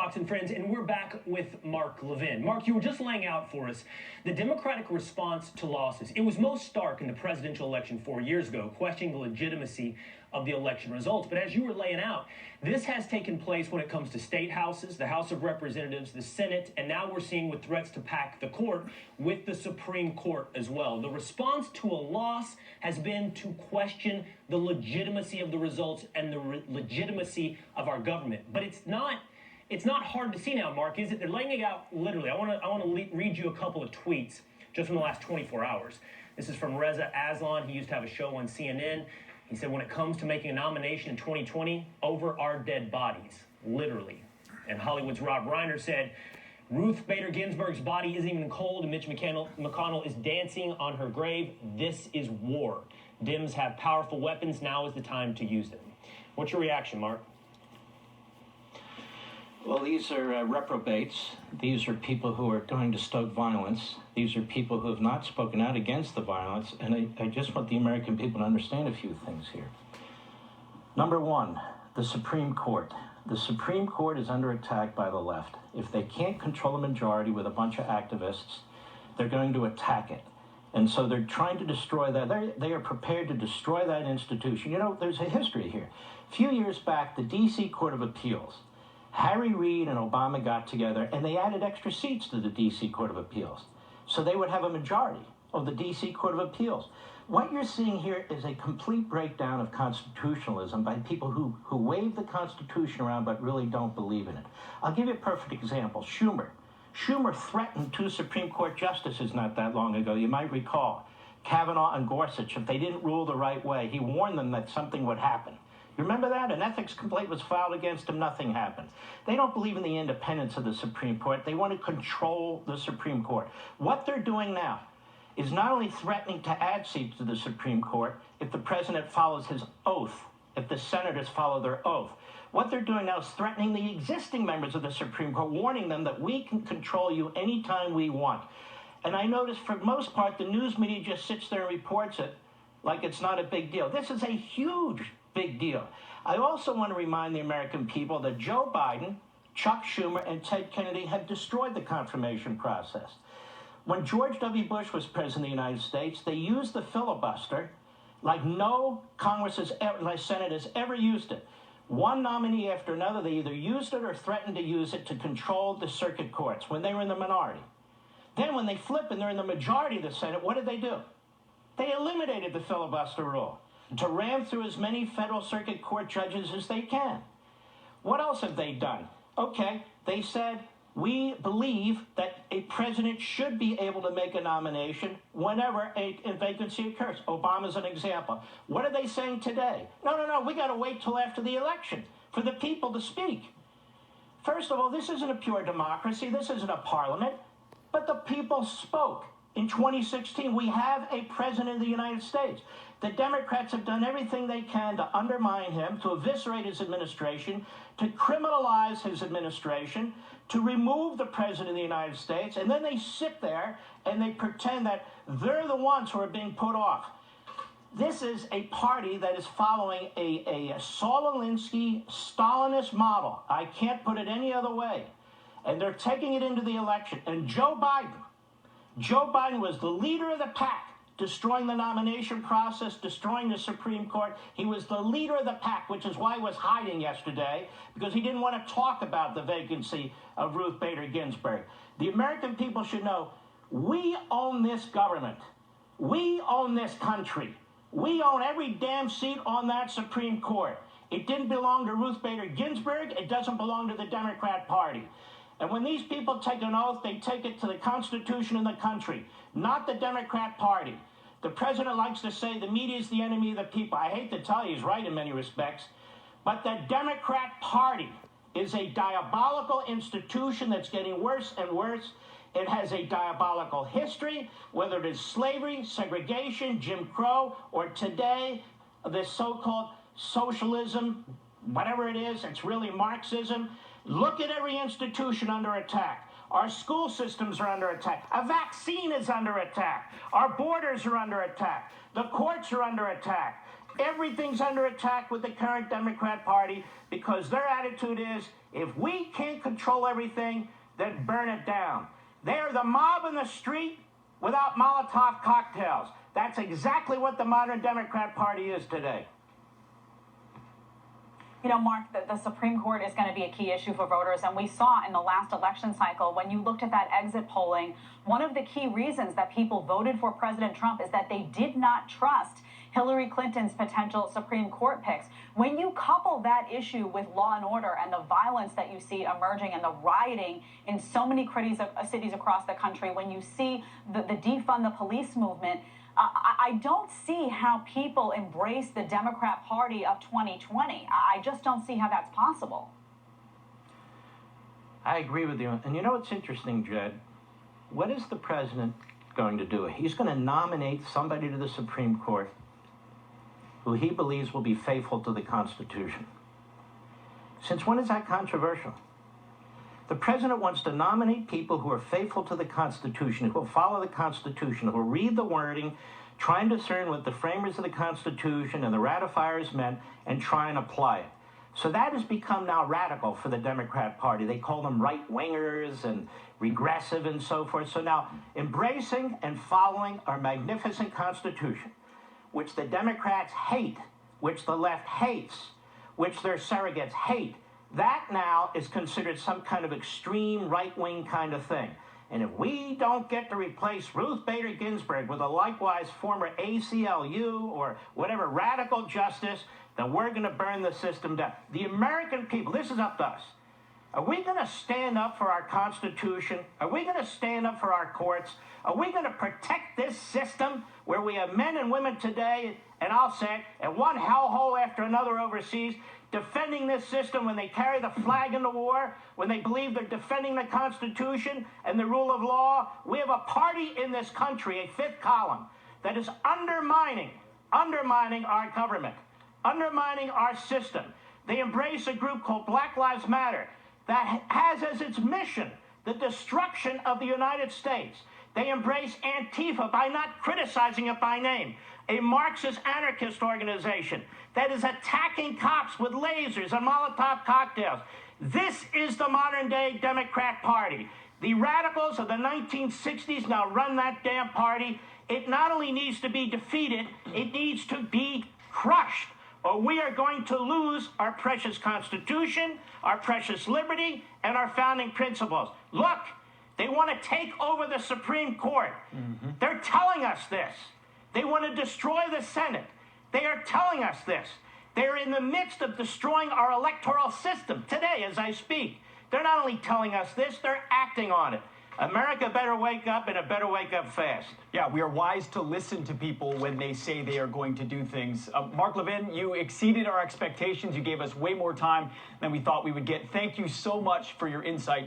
Fox and Friends, and we're back with Mark Levin. Mark, you were just laying out for us the Democratic response to losses. It was most stark in the presidential election 4 years ago, questioning the legitimacy of the election results. But as you were laying out, this has taken place when it comes to state houses, the House of Representatives, the Senate, and now we're seeing with threats to pack the court with the Supreme Court as well. The response to a loss has been to question the legitimacy of the results and the legitimacy of our government. But it's not hard to see now, Mark, is it? They're laying it out literally. I want to read you a couple of tweets just from the last 24 hours. This is from Reza Aslan. He used to have a show on CNN. He said, when it comes to making a nomination in 2020, over our dead bodies, literally. And Hollywood's Rob Reiner said, Ruth Bader Ginsburg's body isn't even cold, and Mitch McConnell is dancing on her grave. This is war. Dems have powerful weapons. Now is the time to use them. What's your reaction, Mark? Well, these are reprobates. These are people who are going to stoke violence. These are people who have not spoken out against the violence. And I just want the American people to understand a few things here. Number one, the Supreme Court. The Supreme Court is under attack by the left. If they can't control a majority with a bunch of activists, they're going to attack it. And so they're trying to destroy that. They are prepared to destroy that institution. You know, there's a history here. A few years back, the D.C. Court of Appeals, Harry Reid and Obama got together, and they added extra seats to the D.C. Court of Appeals. So they would have a majority of the D.C. Court of Appeals. What you're seeing here is a complete breakdown of constitutionalism by people who wave the Constitution around but really don't believe in it. I'll give you a perfect example. Schumer threatened two Supreme Court justices not that long ago. You might recall, Kavanaugh and Gorsuch. If they didn't rule the right way, he warned them that something would happen. You remember that? An ethics complaint was filed against him. Nothing happened. They don't believe in the independence of the Supreme Court. They want to control the Supreme Court. What they're doing now is not only threatening to add seats to the Supreme Court if the president follows his oath, if the senators follow their oath. What they're doing now is threatening the existing members of the Supreme Court, warning them that we can control you anytime we want. And I notice for the most part, the news media just sits there and reports it like it's not a big deal. This is a huge big deal. I also want to remind the American people that Joe Biden, Chuck Schumer, and Ted Kennedy have destroyed the confirmation process. When George W. Bush was president of the United States, they used the filibuster like no Senate has ever used it. One nominee after another, they either used it or threatened to use it to control the circuit courts when they were in the minority. Then when they flip and they're in the majority of the Senate, what did they do? They eliminated the filibuster rule to ram through as many federal circuit court judges as they can. What else have they done? Okay, they said, we believe that a president should be able to make a nomination whenever a vacancy occurs. Obama's an example. What are they saying today? No, we got to wait till after the election for the people to speak. First of all, this isn't a pure democracy. This isn't a parliament. But the people spoke. In 2016, we have a president of the United States. The Democrats have done everything they can to undermine him, to eviscerate his administration, to criminalize his administration, to remove the president of the United States, and then they sit there and they pretend that they're the ones who are being put off. This is a party that is following a Saul Alinsky Stalinist model. I can't put it any other way. And they're taking it into the election. And Joe Biden was the leader of the pack, destroying the nomination process, destroying the Supreme Court. He was the leader of the pack, which is why he was hiding yesterday, because he didn't want to talk about the vacancy of Ruth Bader Ginsburg. The American people should know, we own this government. We own this country. We own every damn seat on that Supreme Court. It didn't belong to Ruth Bader Ginsburg. It doesn't belong to the Democrat Party. And when these people take an oath, they take it to the Constitution and the country, not the Democrat Party. The president likes to say the media is the enemy of the people. I hate to tell you, he's right in many respects. But the Democrat Party is a diabolical institution that's getting worse and worse. It has a diabolical history, whether it is slavery, segregation, Jim Crow, or today, this so-called socialism, whatever it is, it's really Marxism. Look at every institution under attack. Our school systems are under attack. A vaccine is under attack. Our borders are under attack. The courts are under attack. Everything's under attack with the current Democrat Party because their attitude is, If we can't control everything, then burn it down. They're the mob in the street without Molotov cocktails. That's exactly what the modern Democrat Party is today. You know, Mark, the Supreme Court is going to be a key issue for voters. And we saw in the last election cycle, when you looked at that exit polling, one of the key reasons that people voted for President Trump is that they did not trust Hillary Clinton's potential Supreme Court picks. When you couple that issue with law and order and the violence that you see emerging and the rioting in so many cities across the country, when you see the defund the police movement, I don't see how people embrace the Democrat Party of 2020. I just don't see how that's possible. I agree with you. And you know what's interesting, Jed? What is the president going to do? He's going to nominate somebody to the Supreme Court who he believes will be faithful to the Constitution. Since when is that controversial? The president wants to nominate people who are faithful to the Constitution, who will follow the Constitution, who will read the wording, try and discern what the framers of the Constitution and the ratifiers meant, and try and apply it. So that has become now radical for the Democrat Party. They call them right-wingers and regressive and so forth. So now embracing and following our magnificent Constitution, which the Democrats hate, which the left hates, which their surrogates hate, that now is considered some kind of extreme right-wing kind of thing. And if we don't get to replace Ruth Bader Ginsburg with a likewise former ACLU or whatever radical justice, then we're going to burn the system down. The American people, this is up to us. Are we going to stand up for our Constitution? Are we going to stand up for our courts? Are we going to protect this system where we have men and women today, and I'll say it, and one hellhole after another overseas, defending this system when they carry the flag in the war, when they believe they're defending the Constitution and the rule of law? We have a party in this country, a fifth column, that is undermining our government, undermining our system. They embrace a group called Black Lives Matter that has as its mission the destruction of the United States. They embrace Antifa by not criticizing it by name, a Marxist anarchist organization that is attacking cops with lasers and Molotov cocktails. This is the modern-day Democrat Party. The radicals of the 1960s now run that damn party. It not only needs to be defeated, it needs to be crushed, or we are going to lose our precious Constitution, our precious liberty, and our founding principles. Look, they want to take over the Supreme Court. They're telling us this. They want to destroy the Senate. They are telling us this. They're in the midst of destroying our electoral system today as I speak. They're not only telling us this, they're acting on it. America better wake up, and it better wake up fast. Yeah, we are wise to listen to people when they say they are going to do things. Mark Levin, you exceeded our expectations. You gave us way more time than we thought we would get. Thank you so much for your insight.